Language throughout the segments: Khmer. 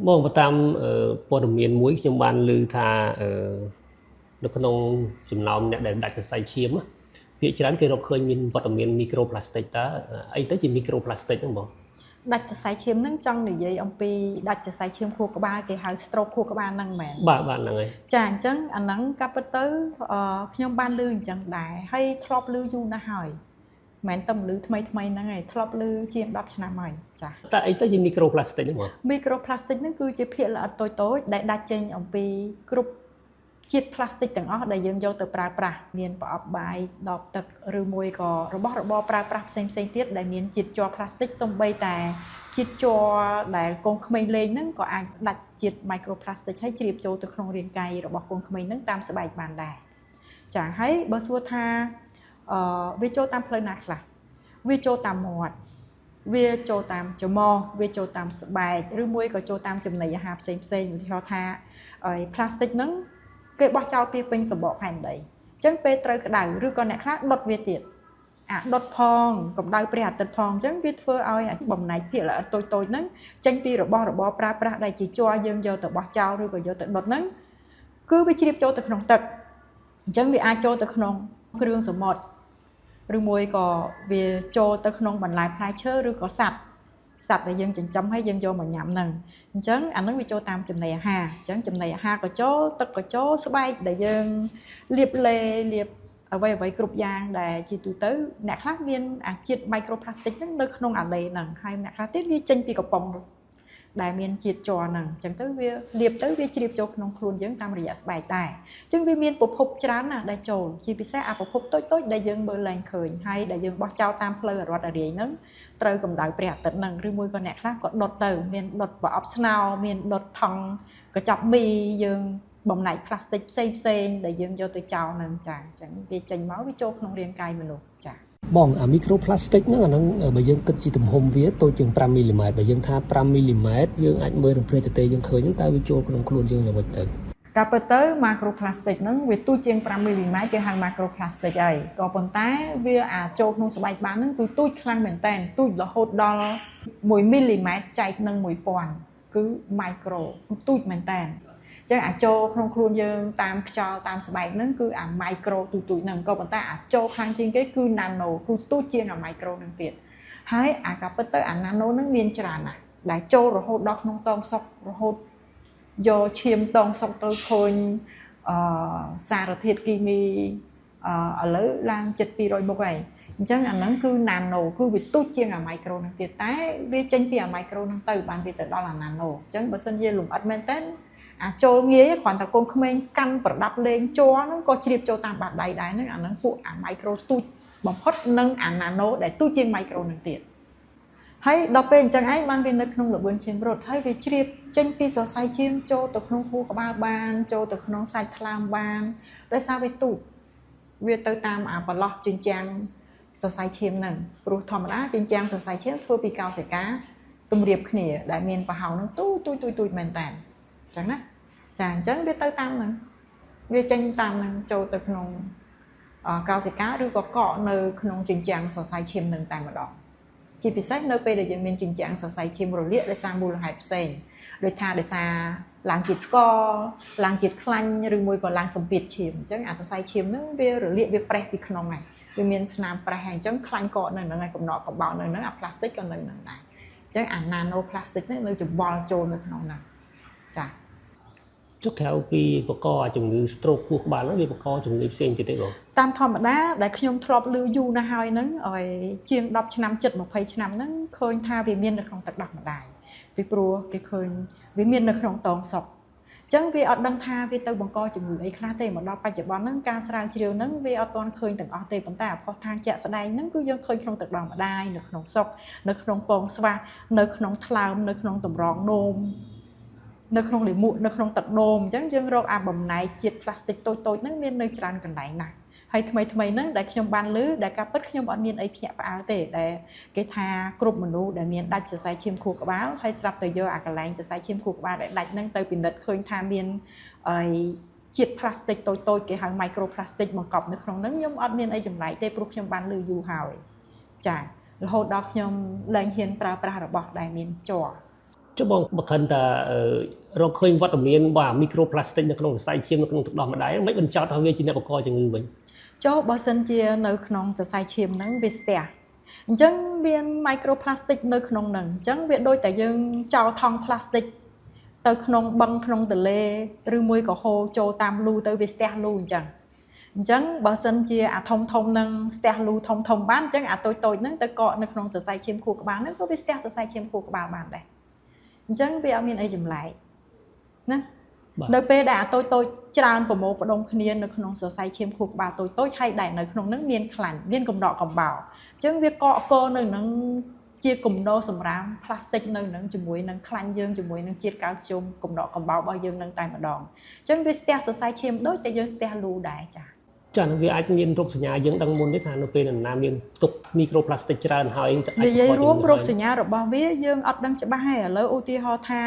មកតាមព័ត៌មានមួយខ្ញុំបានឮថានៅក្នុងចំណោមអ្នកដែលដាច់សរសៃឈាមភាគច្រើនគេរកឃើញមានវត្តមានមីក្រូផ្លាស្ទិកតើអីទៅជាមីក្រូផ្លាស្ទិកហ្នឹងបងដាច់សរសៃឈាមហ្នឹងចង់និយាយអំពីដាច់សរសៃឈាមខួរក្បាលគេហៅ stroke ខួរក្បាលហ្នឹងមែនបាទហ្នឹងហើយចាអញ្ចឹងអាហ្នឹងកាប់ពិតទៅខ្ញុំបានឮអញ្ចឹងដែរហើយធ្លាប់ឮយូរណាស់ហើយមិនតែឮថ្មីហ្នឹងឯងធ្លាប់ឮជាង10ឆ្នាំហើយចាតើអីទៅជាមីក្រូផ្លាស្ទិកហ្នឹងបងមីក្រូផ្លាស្ទិកហ្នឹងគឺជាភាគល្អិតតូចៗដែលដាច់ចេញអំពីគ្រប់ជាតិផ្លាស្ទិកទាំងអស់ដែលយើងយកទៅប្រើប្រាស់មានប្រអប់បាយដបទឹកឬមួយក៏របស់របរប្រើប្រាស់ផ្សេងទៀតដែលមានជាតិជ័រផ្លាស្ទិកសូម្បីតែជាតិជ័រដែលកូនក្មេងលេងហ្នឹងក៏អាចដាច់ជាតិមីក្រូផ្លាស្ទិកហើយជ្រាបចូលទៅក្នុងរាងកាយរបស់កូនក្មេងហ្នឹងតាមស្បែកបានដែរចាហើយបើសួរថាវាចូលតាមផ្លូវណាខ្លះវាចូលតាមមាត់វាចូលតាមច្រមុះវាចូលតាមស្បែកឬមួយក៏ចូលតាមចំណីអាហារផ្សេងឧទាហរណ៍ថាផ្លាស្ទិកហ្នឹងគេបោះចោលពីពេញសម្បកផែនដីអញ្ចឹងពេលត្រូវក្តៅឬក៏អ្នកខ្លះដុតវាទៀតដុតផងកម្ដៅព្រះអាទិត្យផងអញ្ចឹងវាធ្វើឲ្យបំណែកភាគល្អិតតូចហ្នឹងចេញពីរបស់របរប្រើប្រាស់ដែលជាជ័រយើងយកទៅបោះចោលឬក៏យកទៅដុតហ្នឹងគឺវាជ្រាបចូលទៅក្នុងទឹកអញ្ចឹងវាអាចចូលទៅក្នុងគ្រឿងសមុទ្រឬមួយក៏វាចូលទៅក្នុងបន្លែផ្លែឈើឬក៏សត្វដែលយើងចិញ្ចឹមហើយយើងយកមកញ៉ាំហ្នឹងអញ្ចឹងអាហ្នឹងវាចូលតាមចំណីអាហារអញ្ចឹងចំណីអាហារក៏ចូលទឹកក៏ចូលស្បែកដែលយើងលាបអ្វីគ្រប់យ៉ាងដែលជាទូទៅអ្នកខ្លះមានអាជាតិមីក្រូផ្លាស្ទិកហ្នឹងនៅក្នុងអាឡេហ្នឹងហើយអ្នកខ្លះទៀតវាចេញពីកំប៉ុងដែលមានជាតិជ័រហ្នឹងអញ្ចឹងទៅវាលាបទៅវាជ្រាបចូលក្នុងខ្លួនយើងតាមរយៈស្បែកដែរអញ្ចឹងវាមានប្រភពច្រើនណាស់ដែលចូលជាពិសេសប្រភពតូចដែលយើងមើលឡើងឃើញហើយដែលយើងបោះចោលតាមផ្លូវអរដ្ឋអារាយហ្នឹងត្រូវកម្ដៅព្រះអាទិត្យហ្នឹងឬមួយក៏អ្នកខ្លះក៏ដុតទៅមានដុតប្រអប់ស្នោមានដុតថង់កញ្ចប់មីយើងបំណែកផ្លាស្ទិកផ្សេងដែលយើងយកទៅចោលហ្នឹងចាអញ្ចឹងវាចេញមកវាចូលក្នុងរាងកាយមនុស្សចាបងអាមីក្រូផ្លាស្ទិកហ្នឹងអាហ្នឹងបើយើងគិតជាទំហំវាតូចជាង5មីលីម៉ែត្របើយើងថា5មីលីម៉ែត្រយើងអាចមើលនឹងព្រៃទទេយើងឃើញហ្នឹងតើវាចូលក្នុងខ្លួនយើងយ៉ាងម៉េចទៅការពិតទៅម៉ាក្រូផ្លាស្ទិកហ្នឹងវាទូចជាង5មីលីម៉ែត្រគេហៅម៉ាក្រូផ្លាស្ទិកហើយក៏ប៉ុន្តែវាអាចចូលក្នុងស្បែកបានហ្នឹងគឺទូចខ្លាំងមែនតើទូចរហូតដល់1មីលីម៉ែត្រចែកនឹង1000គឺម៉ៃក្រូទូចមែនតើអញ្ចឹងអាចចូលក្នុងខ្លួនយើងតាមខ្យល់តាមស្បែកហ្នឹងគឺអាម៉ៃក្រូទូចហ្នឹងក៏ប៉ុន្តែអាចចូលខ្លាំងជាងគេគឺណាណូគឺទូចជាងអាម៉ៃក្រូហ្នឹងទៀតហើយអាការពិតទៅអាណាណូហ្នឹងមានច្រើនណាស់ដែលចូលរហូតដល់ក្នុងតងសុករហូតយកឈាមតងសុកទៅឃើញសារធាតុគីមីឥឡូវឡើង7-200មុខហើយអញ្ចឹងអាហ្នឹងគឺណាណូគឺវាទូចជាងអាម៉ៃក្រូហ្នឹងទៀតតែវាចេញពីអាម៉ៃក្រូហ្នឹងទៅបានវាទៅដល់អាណាណូអញ្ចឹងបើសិនជាលំអិតមែនតើអាចចូលងាយគ្រាន់តែកូនក្មេងកាន់ប្រដាប់លេងជ័រហ្នឹងក៏ជ្រាបចូលតាមបាតដៃដែរហ្នឹងអាហ្នឹងពួកអាម៉ៃក្រូទូចបំផុតនិងអាណាណូដែលទូចជាងម៉ៃក្រូហ្នឹងទៀតហើយដល់ពេលអញ្ចឹងឯងបានវានៅក្នុងល្បឿនឈាមរត់ហើយវាជ្រាបចេញពីសរសៃឈាមចូលទៅក្នុងខួរក្បាលបានចូលទៅក្នុងសាច់ថ្លើមបានដោយសារវាទូចវាទៅតាមអាប្រឡោះជញ្ជាំងសរសៃឈាមហ្នឹងព្រោះធម្មតាជញ្ជាំងសរសៃឈាមធ្វើពីកោសិកាទម្រាបគ្នាដែលមានប្រហោងហ្នឹងទូចមែនតើអញ្ចឹងណាចាអញ្ចឹងវាទៅតាមហ្នឹងវាចេញតាមហ្នឹងចូលទៅក្នុងកោសិកាឬក៏កកនៅក្នុងជញ្ជាំងសរសៃឈាមហ្នឹងតែម្ដងជាពិសេសនៅពេលដែលយើងមានជញ្ជាំងសរសៃឈាមរលាកដោយសារមូលហេតុផ្សេងដូចថាដោយសារឡើងជាតិស្ករឡើងជាតិខ្លាញ់ឬមួយក៏ឡើងសម្ពាធឈាមអញ្ចឹងអាសរសៃឈាមហ្នឹងវារលាកវាប្រេះពីក្នុងហើយវាមានស្នាមប្រេះហើយអញ្ចឹងខ្លាញ់កកនៅហ្នឹងហើយកំណត់កំបោរនៅហ្នឹងអាផ្លាស្ទិកក៏នៅហ្នឹងដែរអញ្ចឹងអាណាណូផ្លាស្ទិកហ្នឹងនៅច្បល់ចូលនៅក្នុងហ្នឹងចាចុះក្រៅពីបកជំងឺ stroke ខួរក្បាលហ្នឹងវាបកជំងឺផ្សេងទៀតទេបងតាមធម្មតាដែលខ្ញុំធ្លាប់ឮយូរណាស់ហើយហ្នឹងឲ្យជាង10ឆ្នាំជិត20ឆ្នាំហ្នឹងឃើញថាវាមាននៅក្នុងទឹកដោះម្ដាយពីព្រោះគេឃើញវាមាននៅក្នុងតងសុកអញ្ចឹងវាអត់ដឹងថាវាទៅបង្កជំងឺអីខ្លះទេមកដល់បច្ចុប្បន្នហ្នឹងការស្រាវជ្រាវហ្នឹងវាអត់ទាន់ឃើញទាំងអស់ទេប៉ុន្តែអភ័ស្តុតាងជាក់ស្ដែងហ្នឹងគឺយើងឃើញក្នុងទឹកដោះម្ដាយនៅក្នុងសុកនៅក្នុងពងស្វានៅក្នុងថ្លើមនៅក្នុងតម្រងនោមនៅក្នុងលាមកនៅក្នុងទឹកនោមអញ្ចឹងយើងរកអាបំណែកជាតិផ្លាស្ទិកតូចហ្នឹងមាននៅច្រើនកន្លែងណាស់ហើយថ្មីហ្នឹងដែលខ្ញុំបានឮដែលការពិតខ្ញុំអត់មានអីភ្ញាក់ផ្អើលទេដែលគេថាគ្រប់មនុស្សដែលមានដាច់សរសៃឈាមខួរក្បាលហើយស្រាប់តែយកអាកន្លែងសរសៃឈាមខួរក្បាលដែលដាច់ហ្នឹងទៅពិនិត្យឃើញថាមានជាតិផ្លាស្ទិកតូចគេហៅម៉ៃក្រូផ្លាស្ទិកបង្កប់នៅក្នុងហ្នឹងខ្ញុំអត់មានអីចម្លែកទេព្រោះខ្ញុំបានឮយូរហើយចារហូតដល់ខ្ញុំលែងហ៊ានប្រើប្រាស់របស់ដែលមានជ័រ ចុះបងបើខិនថារកឃើញវត្តមានបាទមីក្រូផ្លាស្ទិកនៅក្នុងសរសៃឈាមនៅក្នុងទឹកដោះម្ដាយមិនបញ្ចោតថាវាជាអ្នកបង្កជំងឺវិញចុះបើសិនជានៅក្នុងសរសៃឈាមហ្នឹងវាស្ទះអញ្ចឹងមាន microplastic នៅក្នុងហ្នឹងអញ្ចឹងវាដូចតែយើងចោលថង់ plastic ទៅក្នុងបឹងក្នុងទន្លេឬមួយក៏ហូរចូលតាមលូទៅវាស្ទះលូអញ្ចឹងបើសិនជាអាធំហ្នឹងស្ទះលូធំបានអញ្ចឹងអាតូចហ្នឹងទៅកកនៅក្នុងសរសៃឈាមខួរក្បាលហ្នឹងក៏វាស្ទះសរសៃឈាមខួរក្បាលបានដែរអញ្ចឹងវាអត់មានអីចម្លែកណានៅពេលដែលអាតូចច្រើនប្រមូលផ្ដុំគ្នានៅក្នុងសរសៃឈាមខួរក្បាលតូចហើយដែលនៅក្នុងហ្នឹងមានខ្លាញ់មានកំដកកំបោរអញ្ចឹងវាកកនៅនឹងជាគំនរសម្រាមផ្លាស្ទិកនៅនឹងជាមួយនឹងខ្លាញ់យើងជាមួយនឹងជាតិកាល់ស្យូមកំដកកំបោររបស់យើងនឹងតែម្ដងអញ្ចឹងវាស្ទះសរសៃឈាមដូចតែយើងស្ទះលូដែរចានឹងវាអាចមានរោគសញ្ញាយើងដឹងមុនទេថានៅពេលណាមានផ្ទុកមីក្រូផ្លាស្ទិកច្រើនហើយនិយាយរួមរោគសញ្ញារបស់វាយើងអត់ដឹងច្បាស់ហើយឥឡូវឧទាហរណ៍ថា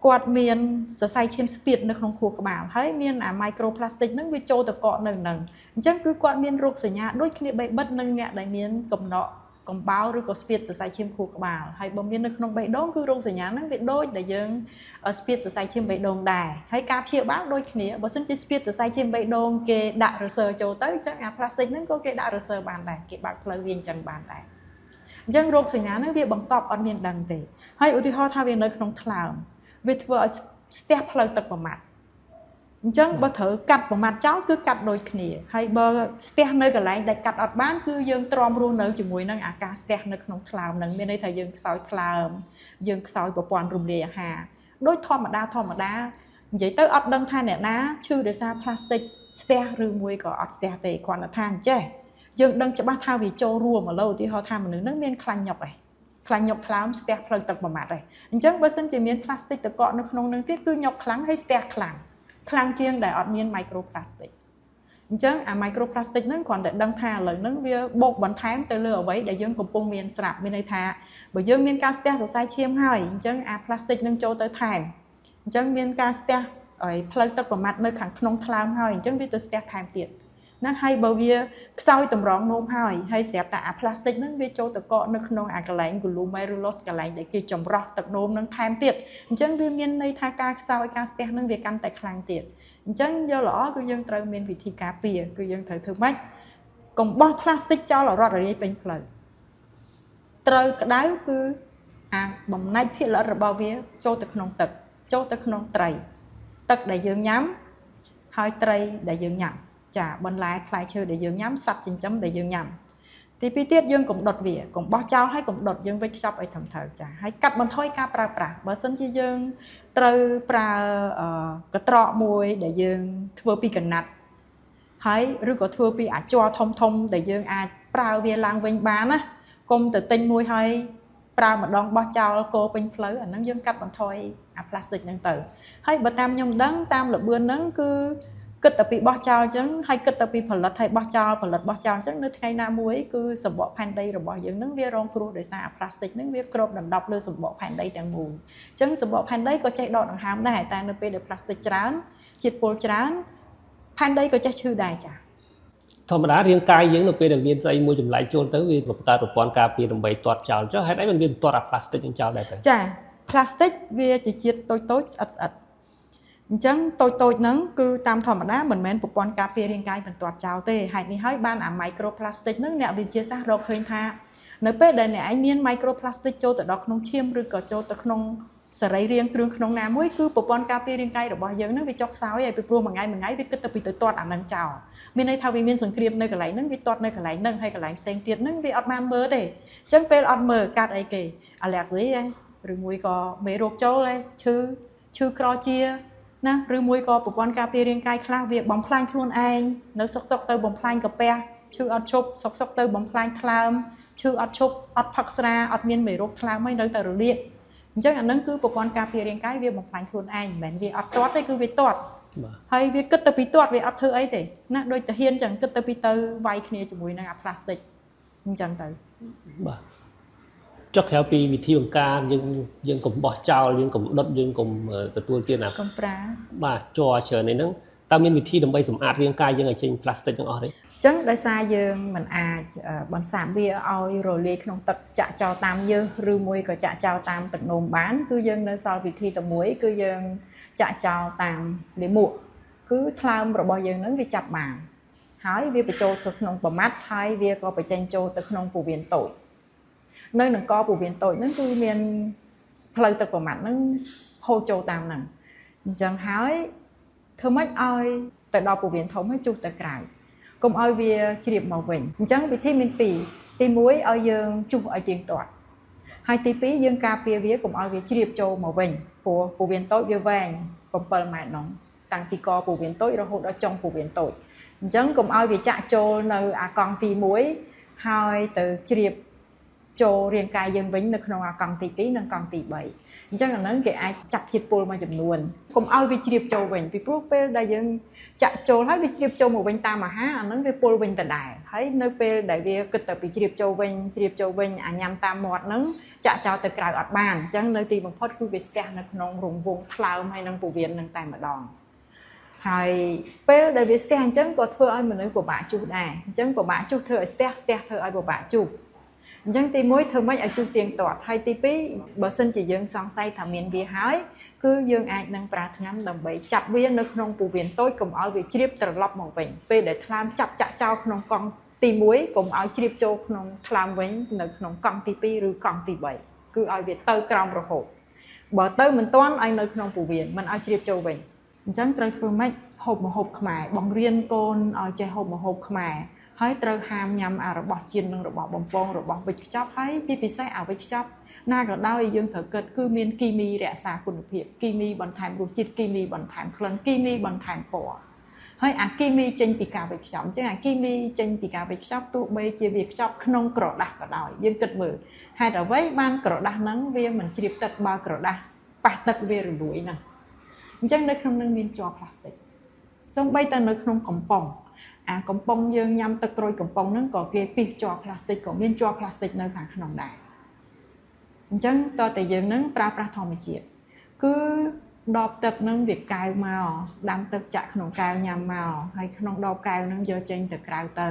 គាត់មានសរសៃឈាមស្ពាតនៅក្នុងខួរក្បាលហើយមានអា microplastic ហ្នឹងវាចូលទៅកកនៅហ្នឹងអញ្ចឹងគឺគាត់មានរោគសញ្ញាដូចគ្នាបីបិទនឹងអ្នកដែលមានកំណកកំបោរឬក៏ស្ពាតសរសៃឈាមខួរក្បាលហើយបើមាននៅក្នុងបេះដូងគឺរោគសញ្ញាហ្នឹងវាដូចដែលយើងស្ពាតសរសៃឈាមបេះដូងដែរហើយការព្យាបាលដូចគ្នាបើមិនជាស្ពាតសរសៃឈាមបេះដូងគេដាក់រសើចូលទៅអញ្ចឹងអា plastic ហ្នឹងក៏គេដាក់រសើបានដែរគេបើកផ្លូវវាអញ្ចឹងបានដែរអញ្ចឹងរោគសញ្ញាហ្នឹងវាបង្កប់អត់មានដឹងទេហើយឧទាហរណ៍ថាវានៅក្នុងថ្លើមវាធ្វើឲ្យស្ទះផ្លូវទឹកប្រមាត់អញ្ចឹងបើត្រូវកាត់ប្រមាត់ចោលគឺកាត់ដូចគ្នាហើយបើស្ទះនៅកន្លែងដែលកាត់អត់បានគឺយើងទ្រាំរស់នៅជាមួយនឹងអាការស្ទះនៅក្នុងថ្លើមហ្នឹងមានន័យថាយើងខ្សោយថ្លើមយើងខ្សោយប្រព័ន្ធរំលាយអាហារដូចធម្មតានិយាយទៅអត់ដឹងថាអ្នកណាឈឺដោយសារ plastic ស្ទះឬមួយក៏អត់ស្ទះទេគ្រាន់តែថាអញ្ចេះយើងដឹងច្បាស់ថាវាចូលរួមឥឡូវឧទាហរណ៍ថាមនុស្សហ្នឹងមានខ្លាញ់ញប់ឯងខ្លាញ់ញប់ថ្លើមស្ទះផ្លូវទឹកប្រមាត់ហើយអញ្ចឹងបើសិនជាមាន plastic តកកនៅក្នុងនឹងទៀតគឺញប់ខ្លាំងហើយស្ទះខ្លាំងជាងដែលអត់មាន microplastic អញ្ចឹងអា microplastic ហ្នឹងគ្រាន់តែដឹងថាឥឡូវហ្នឹងវាបូកបន្ថែមទៅលើអ្វីដែលយើងកំពុងមានស្រាប់មានន័យថាបើយើងមានការស្ទះសរសៃឈាមហើយអញ្ចឹងអា plastic ហ្នឹងចូលទៅថែមអញ្ចឹងមានការស្ទះឲ្យផ្លូវទឹកប្រមាត់នៅខាងក្នុងថ្លើមហើយអញ្ចឹងវាទៅស្ទះថែមទៀតណាហើយបើវាខ្សោយតម្រងនោមហើយស្រាប់តែអា plastic ហ្នឹងវាចូលទៅកកនៅក្នុងអាកន្លែង glomerulus កន្លែងដែលគេចម្រោះទឹកនោមហ្នឹងថែមទៀតអញ្ចឹងវាមានន័យថាការខ្សោយការស្ទះហ្នឹងវាកាន់តែខ្លាំងទៀតអញ្ចឹងយកល្អគឺយើងត្រូវមានវិធីការពារគឺយើងត្រូវធ្វើម៉េចកុំបោះ plastic ចោលរត់រាយពេញផ្លូវត្រូវក្តៅគឺអាបំណាច់ភាគល្អិតរបស់វាចូលទៅក្នុងទឹកចូលទៅក្នុងត្រីទឹកដែលយើងញ៉ាំហើយត្រីដែលយើងញ៉ាំចាបន្លែផ្លែឈើដែលយើងញ៉ាំសត្វចិញ្ចឹមដែលយើងញ៉ាំទីពីរទៀតយើងកុំដុតវាកុំបោះចោលហើយកុំដុតយើងវេចខ្ចប់ឲ្យត្រឹមត្រូវចាហើយកាត់បន្ថយការប្រើប្រាស់បើសិនជាយើងត្រូវប្រើកត្រកមួយដែលយើងធ្វើពីកណាត់ហើយឬក៏ធ្វើពីអាច័រធំដែលយើងអាចប្រើវាឡើងវិញបានណាកុំទៅទិញមួយហើយប្រើម្ដងបោះចោលកោពេញផ្លូវអាហ្នឹងយើងកាត់បន្ថយអា plastic ហ្នឹងទៅហើយបើតាមខ្ញុំដឹងតាមលបឿនហ្នឹងគឺគិតតែពីបោះចោលអញ្ចឹងហើយគិតតែពីផលិតហើយបោះចោលអញ្ចឹងនៅថ្ងៃណាមួយគឺសម្បកផែនដីរបស់យើងហ្នឹងវារងគ្រោះដោយសារអា plastic ហ្នឹងវាគ្របដណ្ដប់លើសម្បកផែនដីទាំងមូលអញ្ចឹងសម្បកផែនដីក៏ចេះដកដង្ហើមដែរតែនៅពេលដែល plastic ច្រើនជាតិពុលច្រើនផែនដីក៏ចេះឈឺដែរចាធម្មតារាងកាយយើងនៅពេលដែលមានស្អីមួយចម្លែកចូលទៅវាបង្កើតប្រព័ន្ធការពារដើម្បីទាត់ចោលចុះហេតុអីมันវាទាត់អា plastic នឹងចោលដែរទៅចា plastic វាជាជាតិតូចស្អិតអញ្ចឹងតូចហ្នឹងគឺតាមធម្មតាមិនមែនប្រព័ន្ធការពាររាងកាយមិនទាត់ចោលទេហេតុនេះហើយបានអា microplastic ហ្នឹងអ្នកវិទ្យាសាស្ត្ររកឃើញថានៅពេលដែលអ្នកឯងមាន microplastic ចូលទៅដល់ក្នុងឈាមឬក៏ចូលទៅក្នុងសរីរាង្គគ្រឿងក្នុងណាមួយគឺប្រព័ន្ធការពាររាងកាយរបស់យើងហ្នឹងវាចុះខ្សោយហើយពីព្រោះមួយថ្ងៃវាគិតទៅពីទៅទាត់អាហ្នឹងចោលមានន័យថាវាមានសង្គ្រាមនៅកន្លែងហ្នឹងវាទាត់នៅកន្លែងហ្នឹងហើយកន្លែងផ្សេងទៀតហ្នឹងវាអត់បានមើលទេអញ្ចឹងពេលអត់មើលកាត់អីគេ allergy ឬមួយក៏មេរោគចូលឈឺក្រជាណាឬមួយក៏ប្រព័ន្ធការពាររាងកាយខ្លះវាបំផ្លាញខ្លួនឯងនៅសុកទៅបំផ្លាញកាពះឈឺអត់ឈប់សុកទៅបំផ្លាញថ្លើមឈឺអត់ឈប់អត់ផឹកស្រាអត់មានមេរោគថ្លើមហើយនៅតែរលាកអញ្ចឹងអានឹងគឺប្រព័ន្ធការពាររាងកាយវាបំផ្លាញខ្លួនឯងមិនមែនវាអត់ទាត់ទេគឺវាទាត់ហើយវាគិតទៅពីទាត់វាអត់ធ្វើអីទេណាដូចតាហ៊ានអញ្ចឹងគិតទៅពីទៅវាយគ្នាជាមួយនឹងអា plastic អញ្ចឹងទៅបាទចុះក្រៅពីវិធីបង្ការយើងកុំបោះចោលយើងកុំដុតយើងកុំទទួលទានអាកុំប្រើបាទជ័រច្រើននេះហ្នឹង តើមានវិធីដើម្បីសម្អាតរាងកាយយើងឲ្យចេញ plastic ទាំងអស់ទេ ចឹងដោយសារយើងមិនអាចបន្សាបវាឲ្យរលាយក្នុងទឹកចាក់ចោលតាមយើងឬមួយក៏ចាក់ចោលតាមទឹកនោមបានគឺយើងនៅសល់វិធីតែមួយគឺយើងចាក់ចោលតាមលាមកគឺថ្លើមរបស់យើងនឹងវាចាប់បានហើយវាបញ្ចូលទៅក្នុងប្រមាត់ហើយវាក៏បញ្ចេញចូលទៅក្នុងពោះវៀនតូចនៅនឹងកពោះវៀនតូចហ្នឹងគឺមានផ្លូវទឹកប្រមាត់ហ្នឹងហូរចូលតាមហ្នឹងអញ្ចឹងហើយធ្វើម៉េចឲ្យទៅដល់ពោះវៀនធំហើយជុះទៅក្រៅកុំឲ្យវាជ្រាបមកវិញអញ្ចឹងវិធីមាន2ទី1ឲ្យយើងជុះឲ្យទៀងទាត់ហើយទី2យើងការពារវាកុំឲ្យវាជ្រាបចូលមកវិញព្រោះពោះវៀនតូចវាវែង7ម៉ែត្រនោះតាំងពីកពោះវៀនតូចរហូតដល់ចុងពោះវៀនតូចអញ្ចឹងកុំឲ្យវាចាក់ចូលនៅអាកង់ទី1ហើយទៅជ្រាបចូលរាងកាយយើងវិញនៅក្នុងអាកង់ទី2និងកង់ទី3អញ្ចឹងអាហ្នឹងគេអាចចាប់ជាតិពុលមួយចំនួនកុំឲ្យវាជ្រាបចូលវិញពីព្រោះពេលដែលយើងចាក់ចូលហើយវាជ្រាបចូលមកវិញតាមអាហារអាហ្នឹងវាពុលវិញដដែលហើយនៅពេលដែលវាគិតទៅពីជ្រាបចូលវិញអាញ៉ាំតាមមាត់ហ្នឹងចាក់ចោលទៅក្រៅអត់បានអញ្ចឹងនៅទីបំផុតគឺវាស្ទះនៅក្នុងរង្វង់ថ្លើមហើយនឹងពោះវៀននឹងតែម្ដងហើយពេលដែលវាស្ទះអញ្ចឹងក៏ធ្វើឲ្យមនុស្សពិបាកជុះដែរអញ្ចឹងពិបាកជុះធ្វើឲ្យស្ទះធ្វើឲ្យពិបាកជុះអញ្ចឹងទី1ធ្វើម៉េចឲ្យជុះទៀងទាត់ហើយទី2បើសិនជាយើងសង្ស័យថាមានវាហើយគឺយើងអាចនឹងប្រើថ្នាំដើម្បីចាប់វានៅក្នុងពោះវៀនតូចកុំឲ្យវាជ្រាបត្រឡប់មកវិញពេលដែលថ្លើមចាប់ចាក់ចោលក្នុងកង់ទី1កុំឲ្យជ្រាបចូលក្នុងថ្លើមវិញនៅក្នុងកង់ទី2ឬកង់ទី3គឺឲ្យវាទៅក្រោមរហូតបើទៅមិនទាន់ឲ្យនៅក្នុងពោះវៀនមិនឲ្យជ្រាបចូលវិញអញ្ចឹងត្រូវធ្វើម៉េចហូបម្ហូបខ្មែរបង្រៀនកូនឲ្យចេះហូបម្ហូបខ្មែរហើយត្រូវហាមញ៉ាំរបស់ជាតិនិងរបស់បំពងរបស់វិចខ្ចប់ហើយជាពិសេសវិចខ្ចប់ណាក៏ដោយយើងត្រូវគិតគឺមានគីមីរក្សាគុណភាពគីមីបន្ថែមរសជាតិគីមីបន្ថែមក្លិនគីមីបន្ថែមពណ៌ហើយអាគីមីចេញពីការវិចខ្ចប់អញ្ចឹងអាគីមីចេញពីការវិចខ្ចប់ទោះបីជាវាខ្ចប់ក្នុងក្រដាសក៏ដោយយើងគិតមើលហេតុអ្វីបានក្រដាសហ្នឹងវាមិនជ្រាបទឹកបើក្រដាសប៉ះទឹកវារលួយហ្នឹងអញ្ចឹងនៅក្នុងនឹងមានជ័រផ្លាស្ទិកសូម្បីតែនៅក្នុងកំប៉ុងអាកំប៉ុងយើងញ៉ាំទឹកក្រូចកំប៉ុងហ្នឹងក៏គេពីសជ័រផ្លាស្ទិកក៏មានជ័រផ្លាស្ទិកនៅខាងក្នុងដែរអញ្ចឹងតើតែយើងនឹងប្រើប្រាស់ធម្មជាតិគឺដបទឹកហ្នឹងវាកែវមកដាំទឹកចាក់ក្នុងកែវញ៉ាំមកហើយក្នុងដបកែវហ្នឹងយកចេញទៅក្រៅទៅ